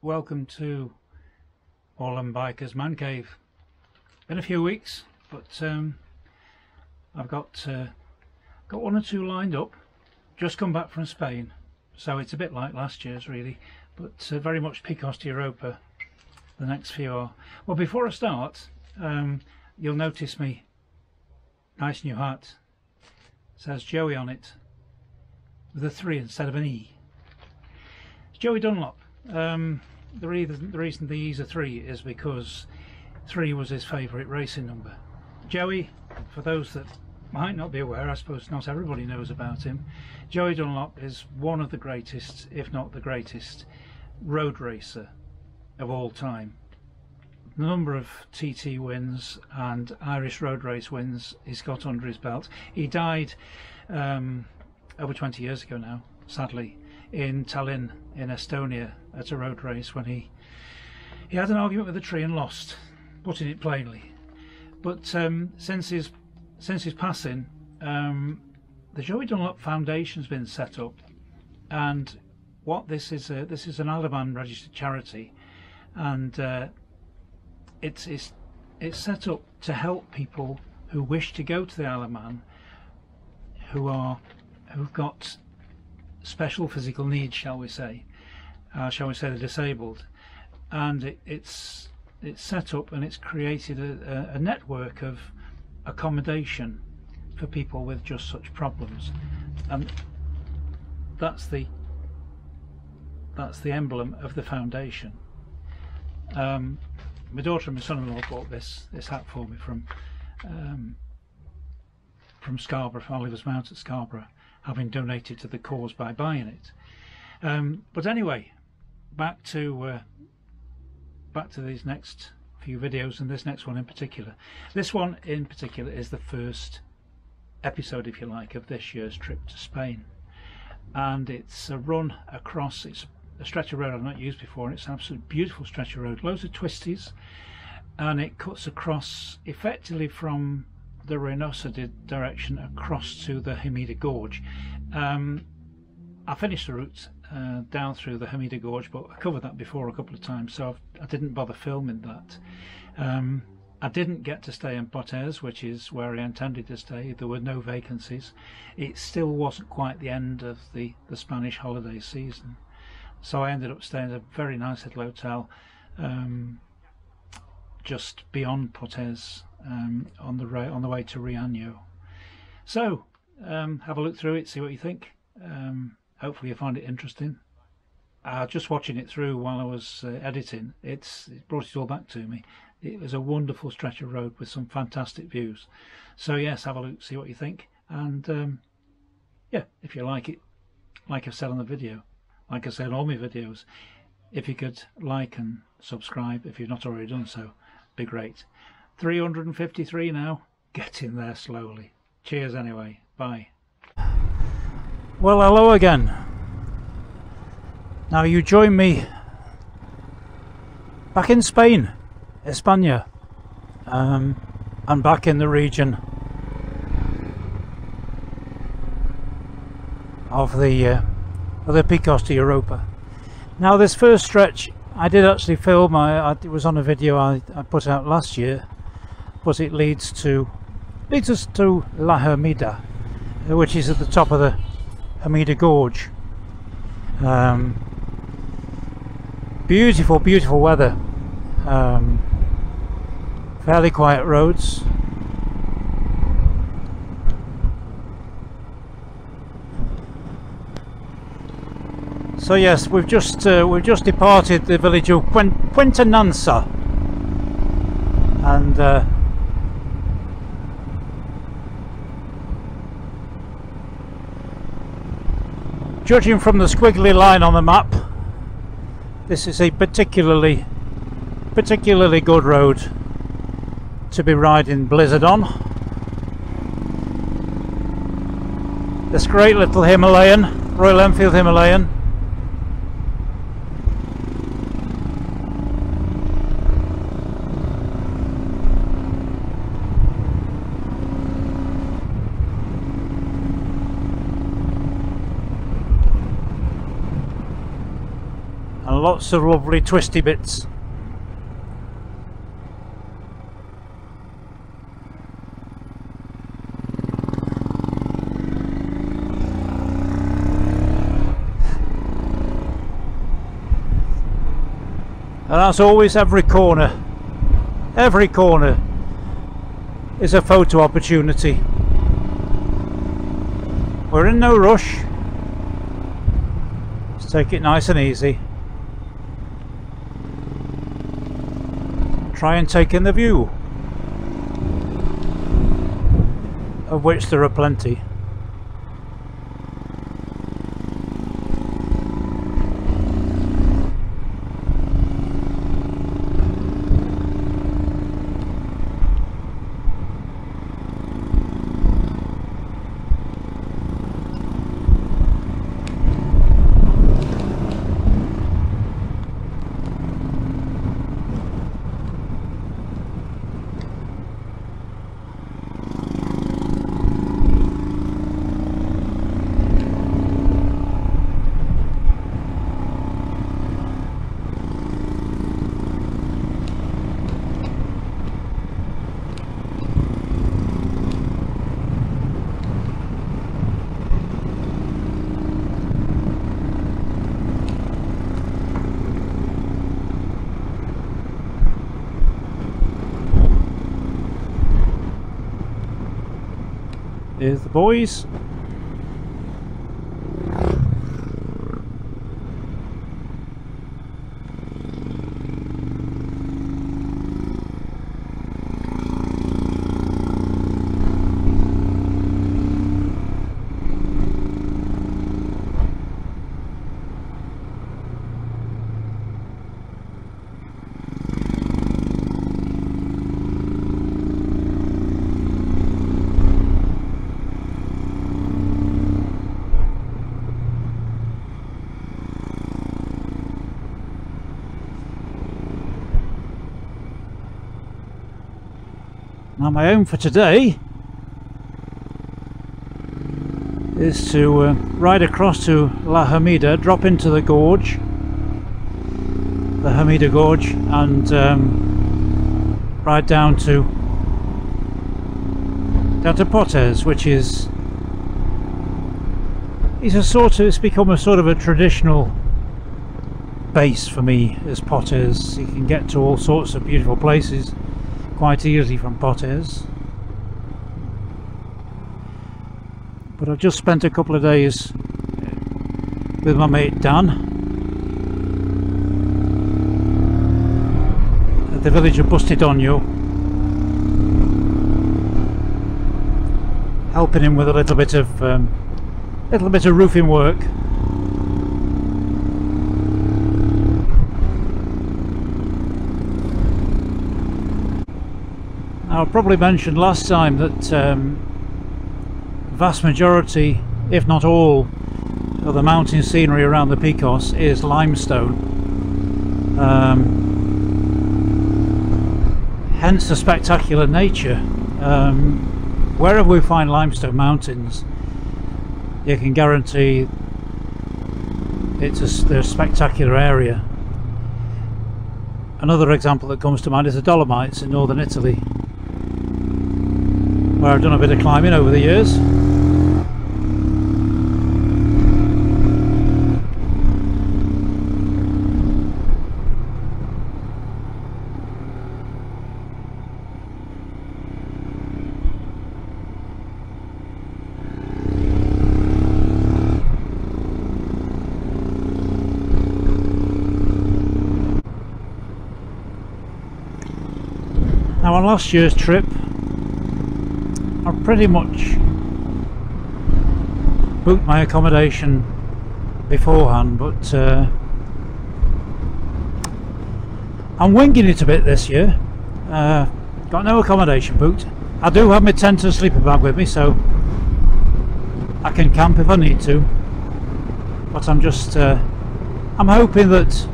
welcome to All Them Bikers Man Cave. Been a few weeks, but I've got one or two lined up. Just come back from Spain, so it's a bit like last year's really, but very much Picos de Europa. The next few are. Well, before I start, you'll notice me nice new hat. It says Joey on it with a 3 instead of an E. It's Joey Dunlop. The reason the E's a 3 is because 3 was his favourite racing number. Joey, for those that might not be aware, I suppose not everybody knows about him, Joey Dunlop is one of the greatest, if not the greatest, road racer of all time. The number of TT wins and Irish road race wins he's got under his belt. He died over 20 years ago now, sadly, in Tallinn in Estonia at a road race when he had an argument with a tree and lost, putting it plainly. But since his passing, the Joey Dunlop Foundation's been set up, and what this is an Alaban registered charity, and it's set up to help people who wish to go to the Alaman, who've got special physical needs, shall we say the disabled, and it's set up and it's created a network of accommodation for people with just such problems, and that's the emblem of the foundation. My daughter and my son-in-law bought this hat for me from Scarborough, from Oliver's Mount at Scarborough, having donated to the cause by buying it. But anyway, back to these next few videos, and this next one in particular. This one in particular is the first episode, if you like, of this year's trip to Spain, and it's a run across. It's a stretch of road I've not used before, and it's an absolute beautiful stretch of road, loads of twisties, and it cuts across effectively from the Reinosa direction across to the Hermida Gorge. I finished the route down through the Hermida Gorge, but I covered that before a couple of times, so I didn't bother filming that. I didn't get to stay in Puentenansa, which is where I intended to stay. There were no vacancies. It still wasn't quite the end of the Spanish holiday season, so I ended up staying at a very nice little hotel just beyond Puentenansa, on the way to Reinosa. So have a look through it, see what you think. Hopefully you find it interesting. Just watching it through while I was editing, it brought it all back to me. It was a wonderful stretch of road with some fantastic views. So yes, have a look, see what you think, and yeah, if you like it, like I've said on the video, like I said in all my videos, if you could like and subscribe if you've not already done so, be great. 353 now, getting there slowly. Cheers anyway, bye. Well, hello again. Now you join me back in Spain, España. I'm back in the region of the Picos de Europa. Now this first stretch I did actually film. It was on a video I put out last year, but it leads us to La Hermida, which is at the top of the Hermida Gorge. Beautiful weather, fairly quiet roads. So yes, we've just departed the village of Puentenansa, and judging from the squiggly line on the map, this is a particularly good road to be riding blizzard on. This great little Himalayan, Royal Enfield Himalayan. lots of lovely twisty bits. And as always, every corner is a photo opportunity. We're in no rush. Let's take it nice and easy. Try and take in the view, of which there are plenty. Here's the boys. Now my aim for today is to ride across to La Hermida, drop into the gorge, the Hermida gorge, and ride down to Potes, which is it's become a sort of a traditional base for me. As Potes, you can get to all sorts of beautiful places quite easily from Potes. But I've just spent a couple of days with my mate Dan at the village of Bustidogno, helping him with a little bit of roofing work. I probably mentioned last time that vast majority, if not all, of the mountain scenery around the Picos is limestone. Hence the spectacular nature. Wherever we find limestone mountains, you can guarantee it's a spectacular area. Another example that comes to mind is the Dolomites in northern Italy, where I've done a bit of climbing over the years. Now on last year's trip I pretty much booked my accommodation beforehand, but I'm winging it a bit this year. Got no accommodation booked. I do have my tent and sleeping bag with me, so I can camp if I need to, but I'm just I'm hoping that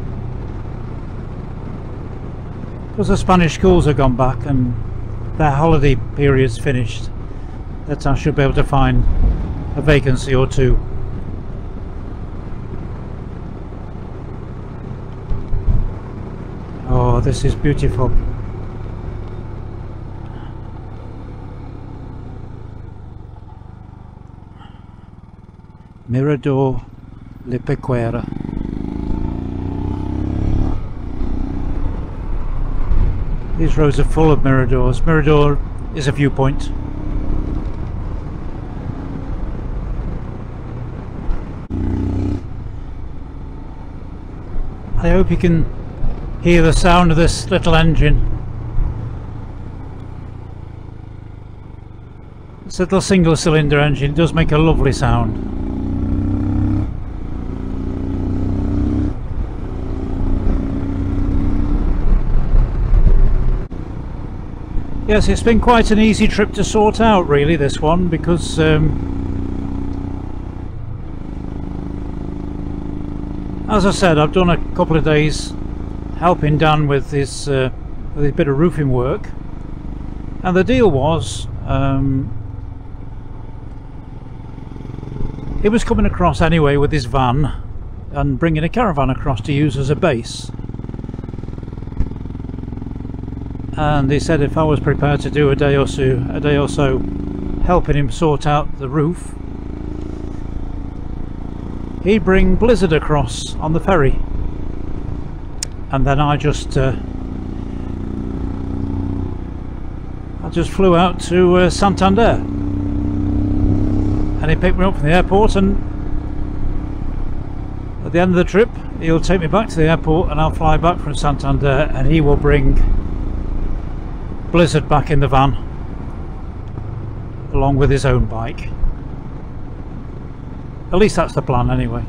because the Spanish schools have gone back and their holiday period's finished, that I should be able to find a vacancy or two. Oh, this is beautiful. Mirador Le Pequera. These roads are full of miradors. Mirador is a viewpoint. I hope you can hear the sound of this little engine. This little single cylinder engine does make a lovely sound. Yes, it's been quite an easy trip to sort out really, this one, because as I said, I've done a couple of days helping Dan with his bit of roofing work, and the deal was he was coming across anyway with his van and bringing a caravan across to use as a base. And he said if I was prepared to do a day or so helping him sort out the roof, he'd bring Blizzard across on the ferry, and then I just flew out to Santander, and he picked me up from the airport, and at the end of the trip he'll take me back to the airport and I'll fly back from Santander, and he will bring Blizzard back in the van along with his own bike. At least that's the plan anyway.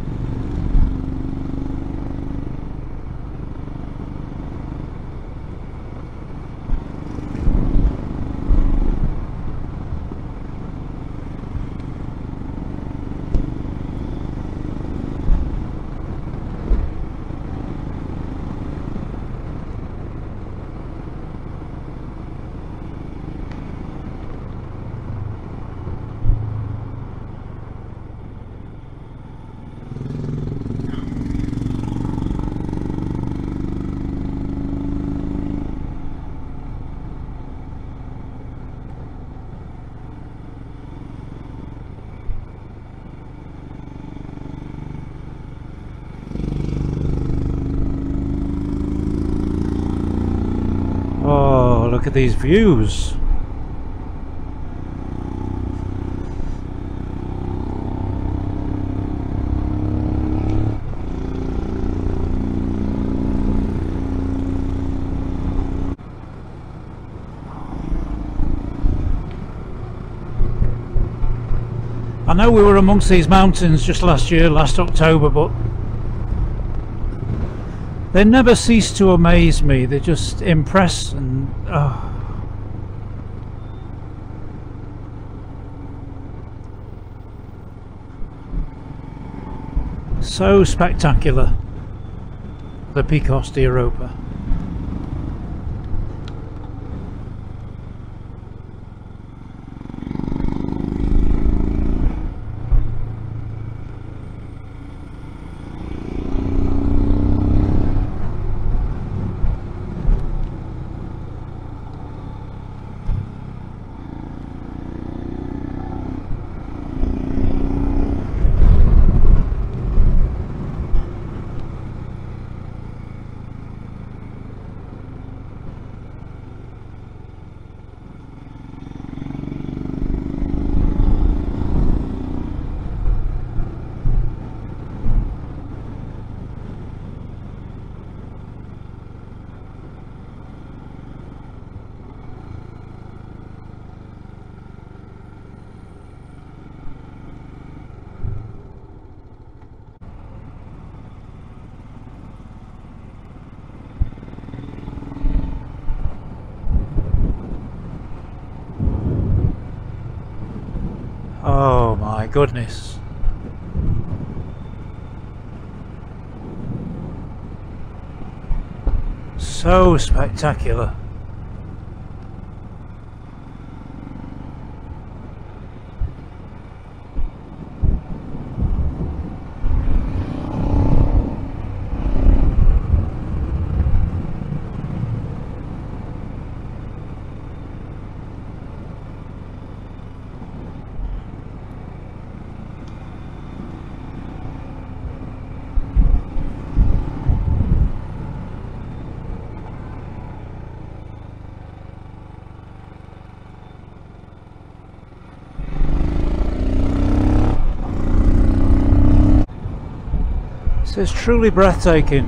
Oh, look at these views. I know we were amongst these mountains just last October, but they never cease to amaze me. They just impress, and so spectacular, the Picos de Europa. Oh my goodness. So spectacular. This is truly breathtaking.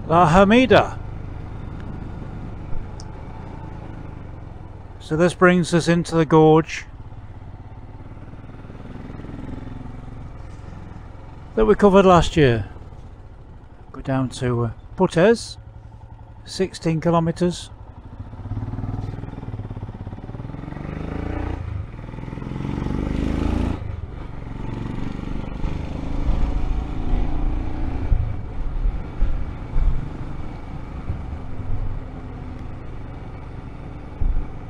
La Hermida. So this brings us into the gorge that we covered last year. Go down to Puentes, 16 kilometers.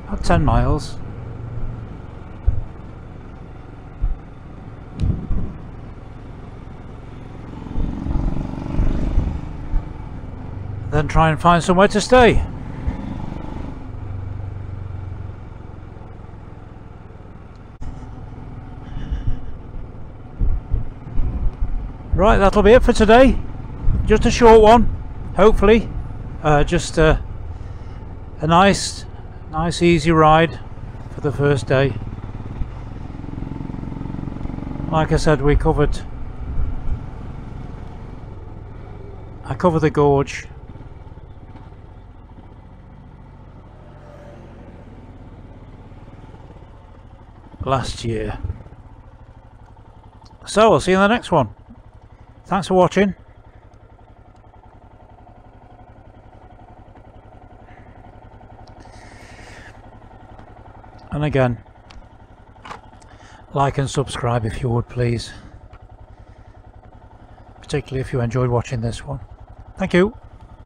About 10 miles. Then try and find somewhere to stay. Right, that'll be it for today. Just a short one, hopefully. Just a nice easy ride for the first day. Like I said, I covered the gorge last year. So I'll see you in the next one. Thanks for watching. And again, like and subscribe if you would, please. Particularly if you enjoyed watching this one. Thank you.